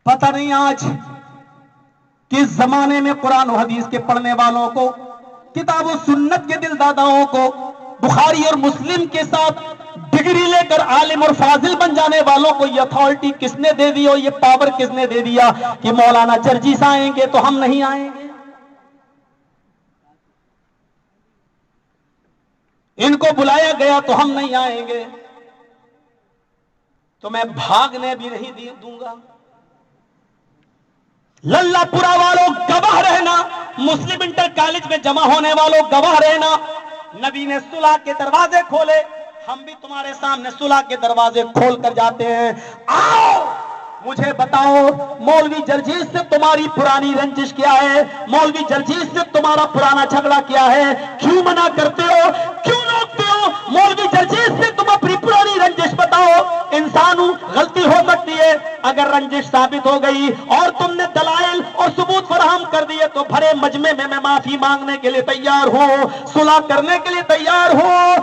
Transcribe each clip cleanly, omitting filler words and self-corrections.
पता नहीं आज किस जमाने में कुरान और हदीस के पढ़ने वालों को, किताब और सुन्नत के दिलदादाओं को बुखारी और मुस्लिम के साथ डिग्री लेकर आलिम और फाजिल बन जाने वालों को ये अथॉरिटी किसने दे दी और ये पावर किसने दे दिया कि मौलाना जर्जीस आएंगे तो हम नहीं आएंगे, इनको बुलाया गया तो हम नहीं आएंगे, तो मैं भागने भी नहीं दूंगा। लल्लापुरा वालों गवाह रहना, मुस्लिम इंटर कॉलेज में जमा होने वालों गवाह रहना, नबी ने सुलह के दरवाजे खोले, हम भी तुम्हारे सामने सुलह के दरवाजे खोल कर जाते हैं। आओ मुझे बताओ, मौलवी जर्जीस से तुम्हारी पुरानी रंजिश क्या है? मौलवी जर्जीस से तुम्हारा पुराना झगड़ा क्या है? क्यों मना करते हो, क्यों रोकते हो? मौलवी जर्जीस से तुम अपनी पुरानी रंजिश बताओ। इंसान हूं, गलती हो सकती है, अगर रंजिश साबित हो गई और तुमने दलाइल और सबूत फराहम कर दिए तो भरे मजमे में मैं माफी मांगने के लिए तैयार हूं, सुलह करने के लिए तैयार हूं।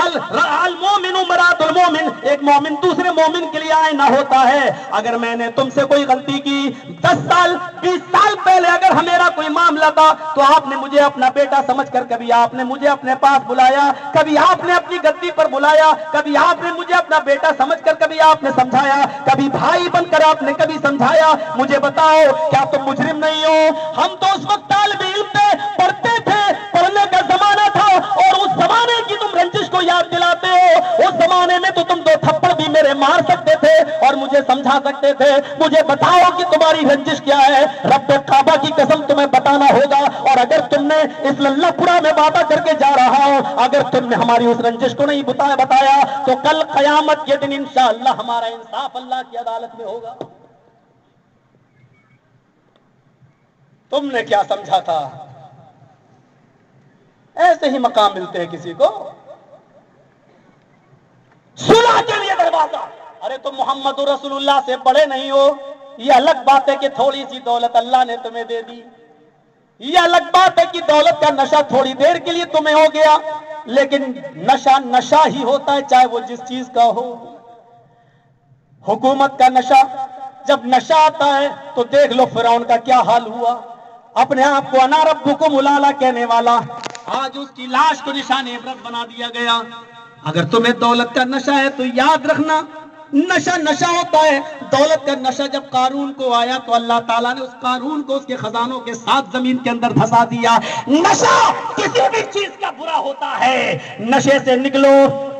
अल मोमिनु मरातुल मोमिन, एक मोमिन दूसरे मोमिन के लिए आईना होता है। अगर मैंने तुमसे कोई गलती की 10 साल 20 साल पहले, अगर मेरा कोई मामला था तो आपने मुझे अपना बेटा समझकर कभी आपने मुझे अपने पास बुलाया, कभी आपने अपनी गद्दी पर बुलाया, कभी आपने मुझे अपना बेटा समझकर कभी आपने समझाया, कभी भाई बनकर आपने कभी समझाया। मुझे बताओ, क्या तुम मुजरिम नहीं हो? हम तो उस वक्त तालिब इल्म थे, पढ़ते थे, पढ़ने का जमाना था, और उस जमाने की तुम रंजिश को याद दिलाते हो। उस जमाने में तो तुम 2 थप्पड़ भी मेरे मार सकते थे और मुझे समझा सकते थे। मुझे बताओ कि तुम्हारी रंजिश क्या है? रब्बे काबा की कसम तुम्हें बताना होगा। और अगर तुमने इस लल्लापुरा में बातें करके जा रहा हो, अगर तुमने हमारी उस रंजिश को नहीं बताया तो कल कयामत के दिन इंशाअल्लाह हमारा इंसाफ अल्लाह की अदालत में होगा। तुमने क्या समझा था? ऐसे ही मकाम मिलते हैं किसी को, सुलह के लिए दरवाजा। अरे तुम मोहम्मद रसूलुल्लाह से बड़े नहीं हो, ये अलग बात है कि थोड़ी सी दौलत अल्लाह ने तुम्हें दे दी, ये अलग बात है कि दौलत का नशा थोड़ी देर के लिए तुम्हें हो गया, लेकिन नशा नशा ही होता है, चाहे वो जिस चीज का हो। हुकूमत का नशा, जब नशा आता है तो देख लो फिरौन का क्या हाल हुआ। अपने आप को अना रब्बुकुम उलाला कहने वाला, आज उसकी लाश को निशान इबरत बना दिया गया। अगर तुम्हें दौलत का नशा है तो याद रखना, नशा नशा होता है। दौलत का नशा जब कारून को आया तो अल्लाह ताला ने उस कारून को उसके खजानों के साथ जमीन के अंदर धंसा दिया। नशा किसी भी चीज का बुरा होता है, नशे से निकलो।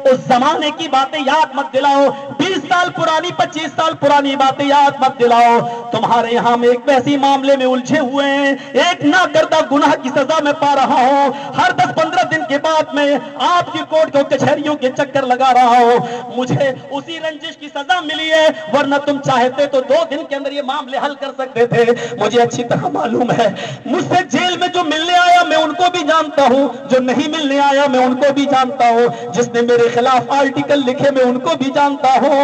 उस जमाने की बातें याद मत दिलाओ, 20 साल पुरानी 25 साल पुरानी बातें याद मत दिलाओ। तुम्हारे यहां में एक वैसी मामले में उलझे हुए हैं, एक ना करदा गुनाह की सजा मैं पा रहा हूं। हर 10-15 दिन के बाद में आपकी कोर्ट को कचहरियों के चक्कर लगा रहा हूं। मुझे उसी रंजिश की सजा मिली है, वरना तुम चाहते तो 2 दिन के अंदर ये मामले हल कर सकते थे। मुझे अच्छी तरह मालूम है, मुझसे जेल में जो मिलने आया मैं उनको भी जानता हूं, जो नहीं मिलने आया मैं उनको भी जानता हूं, जिसने मेरे खिलाफ आर्टिकल लिखे मैं उनको भी जानता हूं।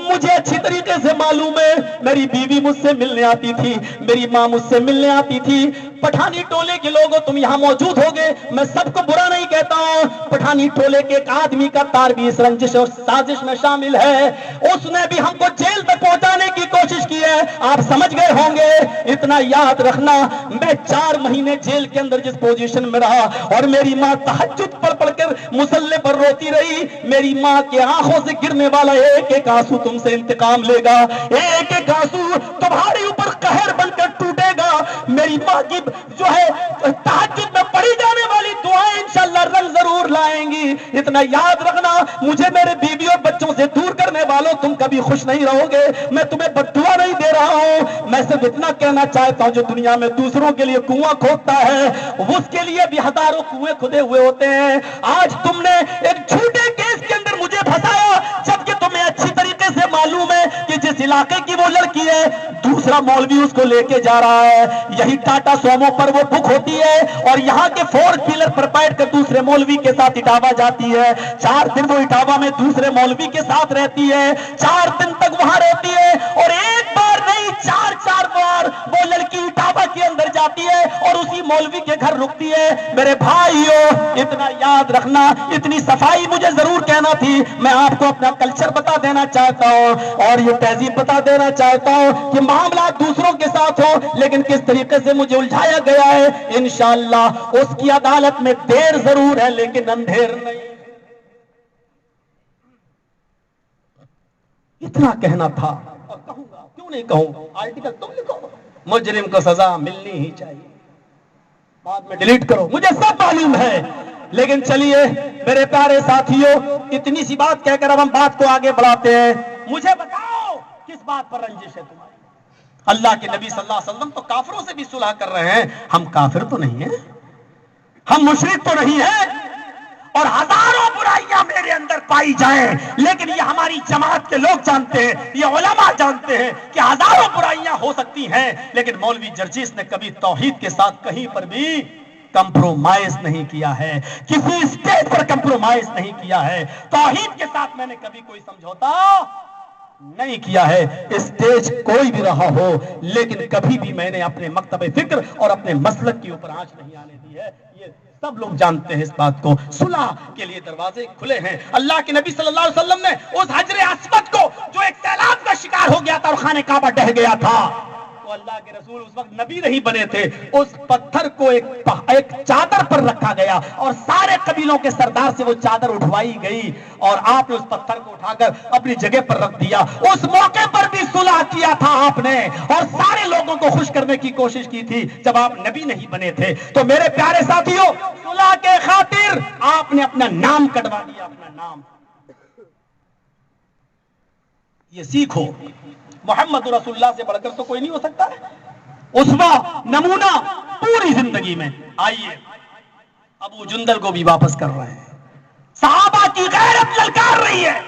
मुझे अच्छी तरीके से मालूम है, मेरी बीवी मुझसे मिलने आती थी, मेरी मां मुझसे मिलने आती थी। पठानी टोले के लोगों तुम यहां मौजूद होगे, मैं सबको बुरा नहीं कहता हूं। पठानी टोले के एक आदमी का तार भी इस रंजिश और साजिश में शामिल है, उसने भी हमको जेल तक पहुंचाने की कोशिश की है। आप समझ गए होंगे। इतना याद रखना, मैं 4 महीने जेल के अंदर जिस पोजीशन में रहा और मेरी मां तहज्जुद पढ़ पढ़कर मुसल्ले पर रोती रही, मेरी मां के आंखों से गिरने वाला एक एक आंसू तुमसे इंतकाम लेगा, एक एक आंसू तुम्हारे ऊपर कहर बनकर टूटेगा। मेरी मां की जो है तहज्जुद में पढ़ी जाने वाली दुआएं इंशाअल्लाह रंग जरूर लाएंगी। इतना याद रखना, मुझे मेरे बीवी और बच्चों से दूर करने वालों तुम कभी खुश नहीं रहोगे। मैं तुम्हें बद्दुआ नहीं दे रहा हूं, मैं सिर्फ इतना कहना चाहता हूं, जो दुनिया में दूसरों के लिए कुआं खोदता है उसके लिए भी हजारों कुएं खुदे हुए होते हैं। आज तुमने एक झूठे केस के अंदर मुझे फंसाया, जबकि तुम्हें अच्छी तरीके से मालूम है कि जिस इलाके की वो लड़की है दूसरा मौलवी उसको लेके जा रहा है। यही टाटा सोमो पर वो बुक होती है और यहाँ के 4 व्हीलर पर बैठ कर दूसरे मौलवी के साथ इटावा जाती है। 4 दिन वो इटावा में दूसरे मौलवी के साथ रहती है, 4 दिन तक वहां रहती है और एक बार नहीं 4-4 बार वो लड़की इटावा के अंदर जाती है और उसी मौलवी के घर रुकती है। मेरे भाइयों, इतना याद रखना, इतनी सफाई मुझे जरूर کہنا تھی، میں آپ کو اپنا کلچر بتا دینا چاہتا ہوں اور یہ تہذیب بتا دینا چاہتا ہوں کہ معاملات دوسروں کے ساتھ ہو لیکن کس طریقے سے مجھے الجھایا گیا ہے، انشاءاللہ اس کی عدالت میں دیر ضرور ہے لیکن اندھیر نہیں۔ اتنا کہنا تھا اور کہوں گا، کیوں نہیں کہوں، آرٹیکل تم لکھو، مجرم کو سزا ملنی ہی چاہیے، بعد میں ڈیلیٹ کرو، مجھے سب معلوم ہے۔ لیکن چلیے میرے پیارے ساتھیوں، اتنی سی بات کہہ کر اب ہم بات کو آگے بڑھاتے ہیں۔ مجھے بتاؤ کس بات پر رنجش ہے تمہاری؟ اللہ کے نبی صلی اللہ علیہ وسلم تو کافروں سے بھی صلح کر رہے ہیں، ہم کافر تو نہیں ہیں، ہم مشرک تو نہیں ہیں، اور ہزاروں برائیاں میرے اندر پائی جائیں لیکن یہ ہماری جماعت کے لوگ جانتے ہیں، یہ علماء جانتے ہیں کہ ہزاروں برائیاں ہو سکتی ہیں لیکن مولوی جرجیس نے کبھی توحید کے ساتھ کہیں پر بھی کمپرومائز نہیں کیا ہے، کسی اسٹیج پر کمپرومائز نہیں کیا ہے، توحید کے ساتھ میں نے کبھی کوئی سمجھوتا نہیں کیا ہے، اسٹیج کوئی بھی رہا ہو لیکن کبھی بھی میں نے اپنے مکتب فکر اور اپنے مسلک کے اوپر آنچ نہیں آنے دی ہے، یہ سب لوگ جانتے ہیں اس بات کو۔ صلح کے لیے دروازے کھلے ہیں۔ اللہ کے نبی صلی اللہ علیہ وسلم نے اس حجر اسود کو جو ایک سیلاب کا شکار ہو گیا تھا اور خانہ کعبہ ڈہ گیا تھا، تو اللہ کے رسول اس وقت نبی نہیں بنے تھے، اس پتھر کو ایک چادر پر رکھا گیا اور سارے قبیلوں کے سردار سے وہ چادر اٹھوائی گئی اور آپ نے اس پتھر کو اٹھا کر اپنی جگہ پر رکھ دیا۔ اس موقع پر بھی صلح کیا تھا آپ نے اور سارے لوگوں کو خوش کرنے کی کوشش کی تھی جب آپ نبی نہیں بنے تھے۔ تو میرے پیارے ساتھیوں، صلح کے خاطر آپ نے اپنا نام کٹوا دیا، اپنا نام۔ یہ سیکھو، محمد رسول اللہ سے بڑھ کر تو کوئی نہیں ہو سکتا، اسوہ نمونہ پوری زندگی میں۔ آئیے ابو جندل کو بھی واپس کر رہے ہیں، صحابہ کی غیرت للکار رہی ہے،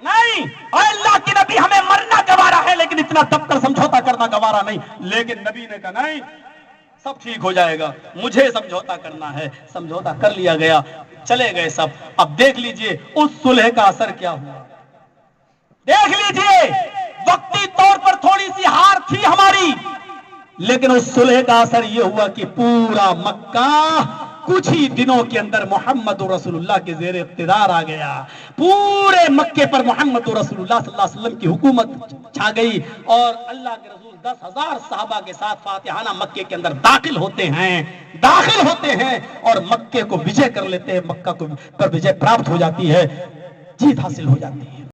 نہیں اے اللہ کے نبی ہمیں مرنا گوارا ہے لیکن اتنا دب کر سمجھوتا کرنا گوارا نہیں، لیکن نبی نے کہا نہیں سب ٹھیک ہو جائے گا، مجھے سمجھوتا کرنا ہے، سمجھوتا کر لیا گیا، چلے گئے سب۔ اب دیکھ لیجئے اس صلح کا اثر کیا ہوا، دیکھ لیجئے وقتی طور پر تھوڑی سی ہار تھی ہماری لیکن اس صلح کا اثر یہ ہوا کہ پورا مکہ کچھ ہی دنوں کے اندر محمد رسول اللہ کے زیر اقتدار آ گیا، پورے مکے پر محمد رسول اللہ صلی اللہ علیہ وسلم کی حکومت چھا گئی اور اللہ کے رسول 10,000 صحابہ کے ساتھ فاتحانہ مکے کے اندر داخل ہوتے ہیں اور مکے کو وجے کر لیتے ہیں، مکہ کو پر وجے پراپت ہو جاتی ہے، جیت حاصل ہو جاتی ہے۔